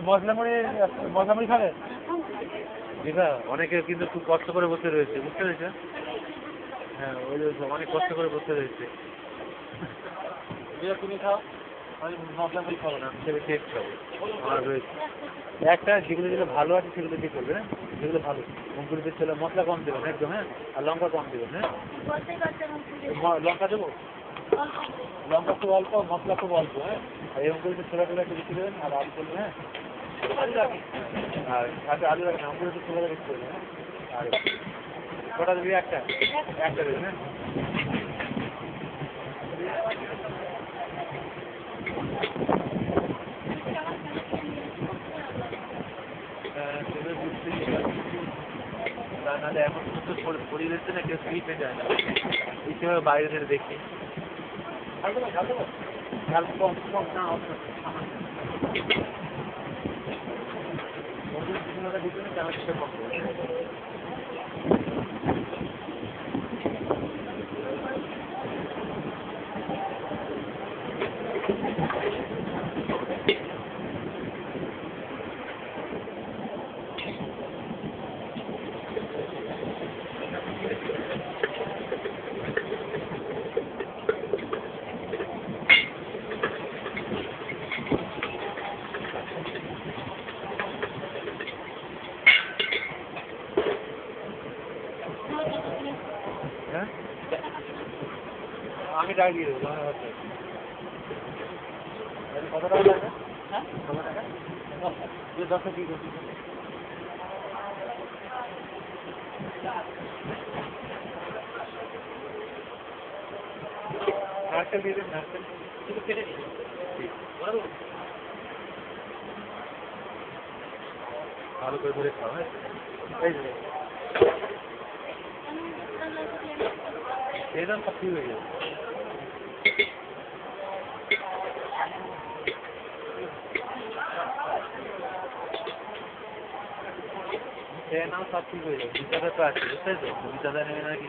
মশলামুড়ি খাবে দিদা? অনেকে কিন্তু খুব কষ্ট করে বসে রয়েছে, বুঝতে পেরেছ? হ্যাঁ, ওই অনেক কষ্ট করে বসে রয়েছে। তুমি খাও, আমি মশলামুড়ি খাবো না, সেটা টেস্ট খাবো আমার রয়েছে একটা। যেগুলো ভালো আছে সেগুলো দিয়ে করবে, হ্যাঁ? যেগুলো ভালো মুখগুলিতে ছিল মশলা কম দেবেন একদম, হ্যাঁ? আর লঙ্কা কম দেবেন, হ্যাঁ? লঙ্কা দেবো, লঙ্কা খুব অল্প, মশলা খুব অল্প, হ্যাঁ? আর এই অঙ্কুরিতে ছোলা টোলা একটু বেশি দেবেন, আর আলু করবেন, হ্যাঁ? আর সাথে আলু রাখেন, অঙ্কুরিতে ছোলা বেশি করবেন, হ্যাঁ? আর কটা দেবে? একটা দেবেন, হ্যাঁ? নাহলে এখন তো পরিবেশে না কেউ স্লিপে যায় না, এই সময় বাইরে থেকে দেখি আমি ডাক দিয়ে দেবো। কত টাকা লাগবে? হ্যাঁ, কত টাকা? 10 কি করছি নারকেল দিয়ে দেন, নারকেল শুধু কেটে দিন। ভালো করে ধরে খাও, হ্যাঁ? এই যে এই দাম সব ঠিক হয়ে যাবে। খেয়ে নাও, সব ঠিক হয়ে যাবে। বিছানা তো আছে, বুঝতে তো? বিছানা নেবে না কি